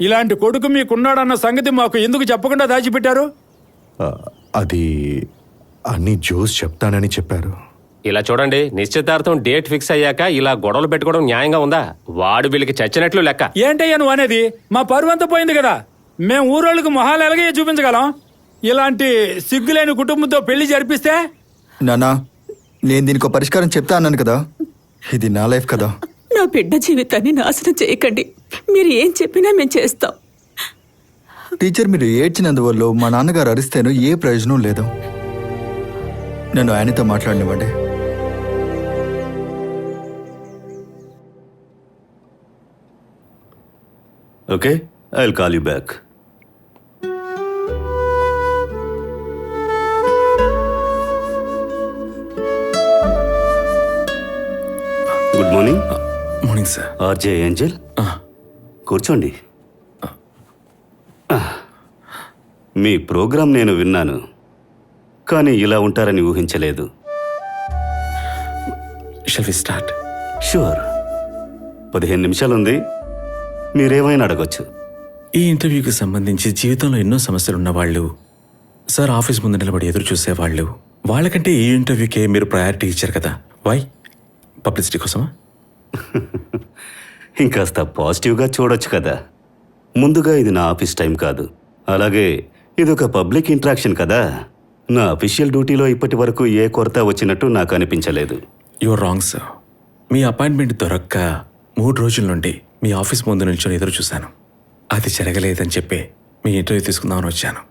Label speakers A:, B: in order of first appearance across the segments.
A: ఇలాంటి కొడుకు మీకున్నాడన్న సంగతి మాకు ఎందుకు చెప్పకుండా దాచిపెట్టారు?
B: అది అన్ని జోస్ చెప్తానని చెప్పారు.
C: ఇలా చూడండి, నిశ్చితార్థం డేట్ ఫిక్స్ అయ్యాక ఇలా గొడవలు పెట్టుకోవడం న్యాయంగా ఉందా? వాడు వీళ్ళకి చచ్చినట్లు లెక్క.
A: ఏంటయ్యా నువ్వు అనేది? మా పరువంతా పోయింది కదా. మేము ఊరోళ్ళకి మొహాలు ఎలాగే చూపించగలం? ఇలాంటి సిగ్గులేని కుటుంబంతో పెళ్లి జరిపిస్తే?
D: నానా, నేను దీనికి పరిష్కారం చెప్తా అన్నాను కదా. ఇది నా లైఫ్ కదా.
E: నా బిడ్డ జీవితాన్ని నాశనం చేయకండి. మీరు ఏం చెప్పినా మేము చేస్తాం.
D: టీచర్, మీరు ఏడ్చినందువల్ల మా నాన్నగారు అరిస్తేనూ ఏ ప్రయోజనం లేదు. నన్ను ఆయనతో మాట్లాడనివ్వండి.
F: Okay, I'll call you back. Good morning.
B: Morning sir.
F: RJ Angel, కూర్చోండి. మీ ప్రోగ్రాం నేను విన్నాను, కానీ ఇలా ఉంటారని ఊహించలేదు.
B: Shall we start?
F: షూర్. 15 నిమిషాలుంది, మీరేమైనా అడగొచ్చు.
B: ఈ ఇంటర్వ్యూకి సంబంధించి జీవితంలో ఎన్నో సమస్యలు ఉన్నవాళ్ళు, సార్ ఆఫీస్ ముందు నిలబడి ఎదురు చూసేవాళ్ళు, వాళ్ళకంటే ఈ ఇంటర్వ్యూకే మీరు ప్రయారిటీ ఇచ్చారు కదా. వై? పబ్లిసిటీ కోసమా?
F: ఇంకాస్త పాజిటివ్గా చూడొచ్చు కదా. ముందుగా ఇది నా ఆఫీస్ టైం కాదు, అలాగే ఇది ఒక పబ్లిక్ ఇంటరాక్షన్ కదా. నా అఫీషియల్ డ్యూటీలో ఇప్పటి వరకు ఏ కొరత వచ్చినట్టు నాకు అనిపించలేదు.
B: Your wrong sir. Me appointment దొరక్క 3 రోజుల నుండి మీ ఆఫీస్ ముందు నిల్చొని ఎదురు చూశాను. అది జరగలేదని చెప్పి మీ ఇంటర్వ్యూ తీసుకుందామని వచ్చాను.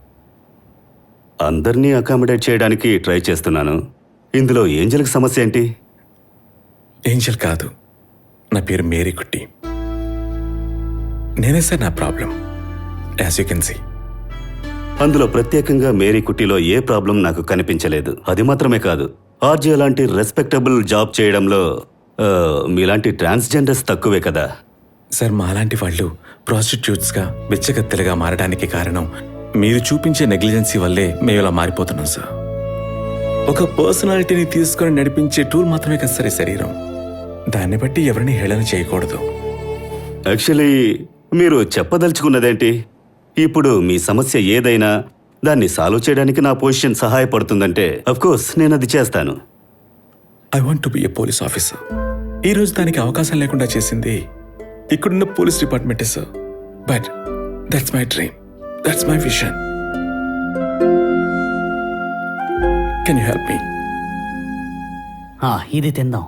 F: అందరినీ అకామిడేట్ చేయడానికి ట్రై చేస్తున్నాను. ఇందులో ఏంజల్కి సమస్య ఏంటి?
B: ఏంజల్ కాదు, నా పేరు మేరీ కుట్టి. నేనే సార్ నా problem, as you can see.
F: అందులో ప్రత్యేకంగా మేరీ కుట్టిలో ఏ ప్రాబ్లం నాకు కనిపించలేదు. అది మాత్రమే కాదు, ఆర్జే లాంటి రెస్పెక్టబుల్ జాబ్ చేయడంలో మీలాంటి ట్రాన్స్జెండర్స్ తక్కువే కదా.
B: సార్, మాలాంటి వాళ్ళు ప్రాస్టిట్యూట్స్గా బిచ్చగత్తెలుగా మారడానికి కారణం మీరు చూపించే నెగ్లిజెన్సీ వల్లే మేము ఇలా మారిపోతున్నాం సార్. ఒక పర్సనాలిటీని తీసుకొని నడిపించే టూల్ మాత్రమే కదా సార్ ఈ శరీరం. దాన్ని బట్టి ఎవరిని హేళన చేయకూడదు.
F: యాక్చువల్లీ మీరు చెప్పదలుచుకున్నదేంటి? ఇప్పుడు మీ సమస్య ఏదైనా దాన్ని సాల్వ్ చేయడానికి నా పొజిషన్ సహాయపడుతుందంటే అఫ్కోర్స్ నేను అది చేస్తాను.
B: I want to be A police officer. ఈ రోజు దానికి అవకాశం లేకుండా చేసింది ఇక్కడున్న పోలీస్ డిపార్ట్మెంటే sir. But that's my dream, that's my vision. Can you help me?
G: ఇది తిందాం.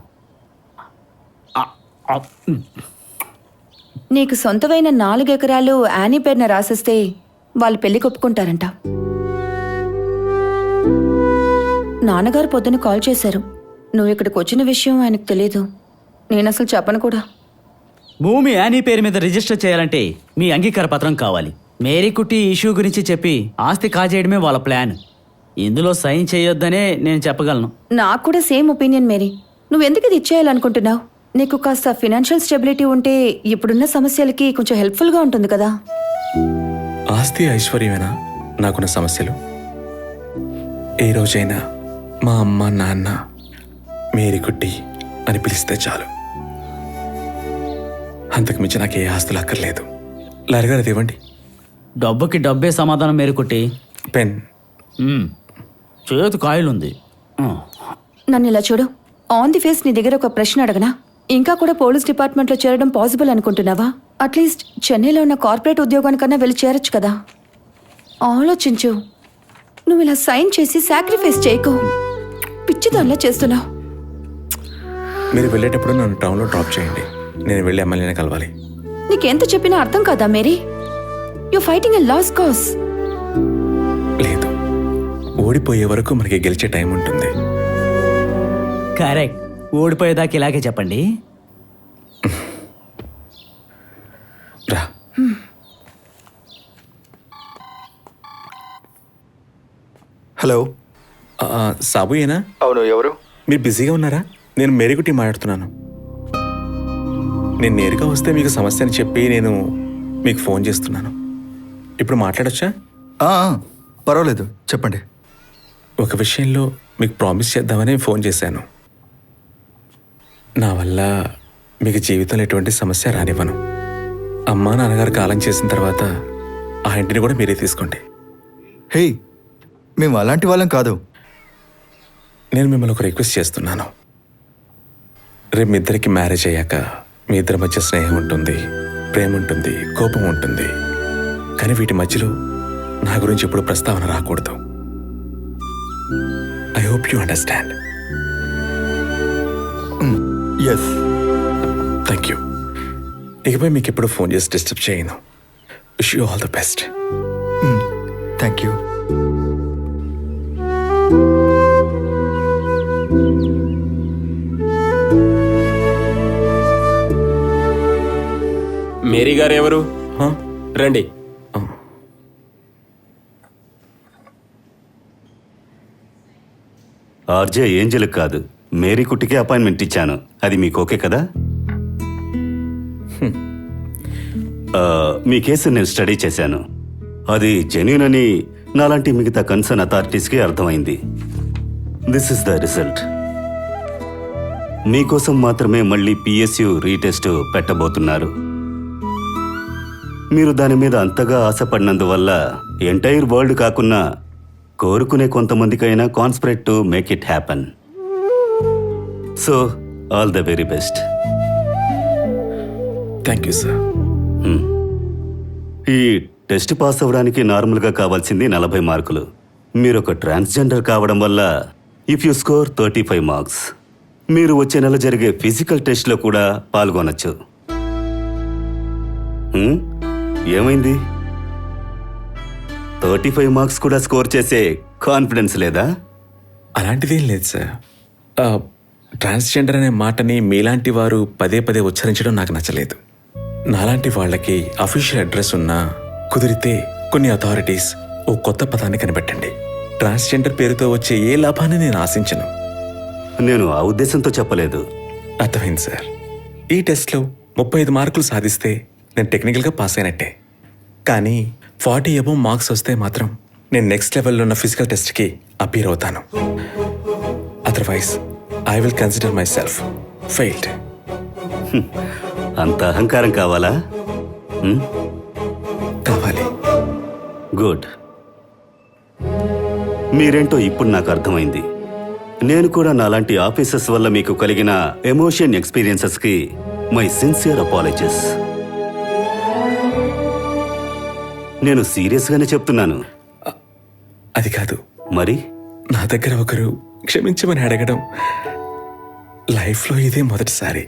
H: నీకు సొంతమైన 4 ఎకరాలు యానీ పేరున రాసిస్తే వాళ్ళు పెళ్లి ఒప్పుకుంటారంట. నాన్నగారు పొద్దున కాల్ చేశారు. నువ్వు ఇక్కడికి వచ్చిన విషయం ఆయనకు తెలియదు. నేను అసలు చెప్పను కూడా.
G: భూమి యానీ పేరు మీద రిజిస్టర్ చేయాలంటే మీ అంగీకార పత్రం కావాలి. మేరీ కుట్టి ఇష్యూ గురించి చెప్పి ఆస్తి కాజేయడమే వాళ్ళ ప్లాన్. ఇందులో సైన్ చేయొద్దనే నేను చెప్పగలను.
H: నాకు కూడా సేమ్ ఒపీనియన్ మేరీ. నువ్వెందుకు ఇది ఇచ్చేయాలనుకుంటున్నావు? నీకు కాస్త ఫినాన్షియల్ స్టెబిలిటీ ఉంటే ఇప్పుడున్న సమస్యలకి కొంచెం హెల్ప్ఫుల్గా ఉంటుంది కదా.
B: ఆస్తి ఐశ్వర్యమేనా నాకున్న సమస్యలు? ఏ రోజైనా మా అమ్మ నాన్న మేరీ కుట్టి అని పిలిస్తే చాలు. అంతకు మించి నాకు ఏ ఆస్తులు అక్కర్లేదు. లారిగారు అది ఇవ్వండి.
G: డబ్బుకి డబ్బే సమాధానం మేరీ కుట్టి.
B: పెన్.
G: చేతి కాయలుంది.
H: నన్ను ఇలా చూడు. ఆన్ ది ఫేస్ నీ దగ్గర ఒక ప్రశ్న అడగనా? ఇంకా కూడా పోలీస్ డిపార్ట్మెంట్లో చేరడం పాసిబుల్ అనుకుంటున్నావా? అట్లీస్ట్ చెన్నైలో ఉన్న కార్పొరేట్ ఉద్యోగానికన్నా వెళ్ళి చేరొచ్చు కదా. ఆలోచించు. నువ్వు ఇలా సైన్ చేసి సాక్రిఫైస్ చేయకు. పిచ్చిదానిలా చేస్తున్నావు.
B: మీరు వెళ్ళేటప్పుడు నన్ను టౌన్లో డ్రాప్ చేయండి. నేను వెళ్ళి ఎమ్మెల్యేని కలవాలి.
H: నీకెంత చెప్పినా అర్థం కాదా Mary? You fighting a lost cause.
B: లేదు, ఓడిపోయే వరకు మనకి గెలిచే టైం ఉంటుంది.
G: కరెక్ట్. ఓడిపోయేదాకా ఇలాగే చెప్పండి.
B: రా.
D: హలో,
B: సాబుయేనా?
D: అవును, ఎవరు?
B: మీరు బిజీగా ఉన్నారా? నేను మేరీకుట్టి మాట్లాడుతున్నాను. నేను నేరుగా వస్తే మీకు సమస్య అని చెప్పి నేను మీకు ఫోన్ చేస్తున్నాను. ఇప్పుడు మాట్లాడొచ్చా?
D: పర్వాలేదు, చెప్పండి.
B: ఒక విషయంలో మీకు ప్రామిస్ చేద్దామని ఫోన్ చేశాను. నా వల్ల మీకు జీవితంలో ఎటువంటి సమస్య రానివ్వను. అమ్మా నాన్నగారు కాలం చేసిన తర్వాత ఆ ఇంటిని కూడా మీరే తీసుకోండి.
D: హే, మేము అలాంటి వాళ్ళం కాదు.
B: నేను మిమ్మల్ని ఒక రిక్వెస్ట్ చేస్తున్నాను. రేపు మీ ఇద్దరికి మ్యారేజ్ అయ్యాక మీ ఇద్దరి మధ్య స్నేహం ఉంటుంది, ప్రేమ ఉంటుంది, కోపం ఉంటుంది. కానీ వీటి మధ్యలో నా గురించి ఎప్పుడు ప్రస్తావన రాకూడదు. I hope you understand.
D: Yes.
B: Thank you. ఇకపై మీకు ఎప్పుడు ఫోన్ చేసి డిస్టర్బ్ చేయను. Wish you all the best.
D: Thank you.
C: Mary గారు ఎవరు? రండి.
F: ఆర్జే ఏంజెల్కి కాదు, మేరీ కుట్టికి అపాయింట్మెంట్ ఇచ్చాను. అది మీకు ఓకే కదా? మీ కేసు నేను స్టడీ చేశాను. అది జెన్యూన్ అని నాలాంటి మిగతా కన్సర్న్ అథారిటీస్కి అర్థమైంది. This is the result. మీకోసం మాత్రమే మళ్ళీ పిఎస్యు రీటెస్ట్ పెట్టబోతున్నారు. మీరు దాని మీద అంతగా ఆశపడినందువల్ల ఎంటైర్ వరల్డ్ కాకున్నా కోరుకునే కొంతమందికైనా conspire to make it happen. So all the very best.
B: Thank you sir.
F: ఈ టెస్ట్ పాస్ అవ్వడానికి నార్మల్గా కావాల్సింది 40 మార్కులు. మీరు ఒక ట్రాన్స్జెండర్ కావడం వల్ల ఇఫ్ యూ స్కోర్ 35 మార్క్స్, మీరు వచ్చే నెల జరిగే ఫిజికల్ టెస్ట్లో కూడా పాల్గొనొచ్చు. ఏమైంది? 35 మార్క్స్ కూడా స్కోర్ చేసే కాన్ఫిడెన్స్ లేదా?
B: అలాంటిదేం లేదు సార్. ట్రాన్స్జెండర్ అనే మాటని మీలాంటి వారు పదే పదే ఉచ్చరించడం నాకు నచ్చలేదు. నాలాంటి వాళ్ళకి అఫీషియల్ అడ్రస్ ఉన్నా కుదిరితే కొన్ని అథారిటీస్ ఓ కొత్త పదాన్ని కనిపెట్టండి. ట్రాన్స్జెండర్ పేరుతో వచ్చే ఏ లాభాన్ని నేను ఆశించను.
F: నేను ఆ ఉద్దేశంతో చెప్పలేదు.
B: అర్థమైంది సార్. ఈ టెస్ట్లో 35 మార్కులు సాధిస్తే నేను టెక్నికల్గా పాస్ అయినట్టే. కానీ 40 అబోవ్ మార్క్స్ వస్తే మాత్రం నేను నెక్స్ట్ లెవెల్లో ఉన్న ఫిజికల్ టెస్ట్కి అపీర్ అవుతాను. Otherwise I will consider my self failed.
F: అంత అహంకారం కావాలా?
B: కావాలి.
F: గుడ్. మీరేంటో ఇప్పుడు నాకు అర్థమైంది. నేను కూడా నాలాంటి ఆఫీసర్స్ వల్ల మీకు కలిగిన ఎమోషన్ ఎక్స్పీరియన్సెస్కి మై సిన్సియర్ అపాలజీస్. నేను సీరియస్గానే చెప్తున్నాను.
B: అది కాదు.
F: మరి
B: నా దగ్గర ఒకరు క్షమించమని అడగడం లైఫ్లో ఇదే మొదటిసారి.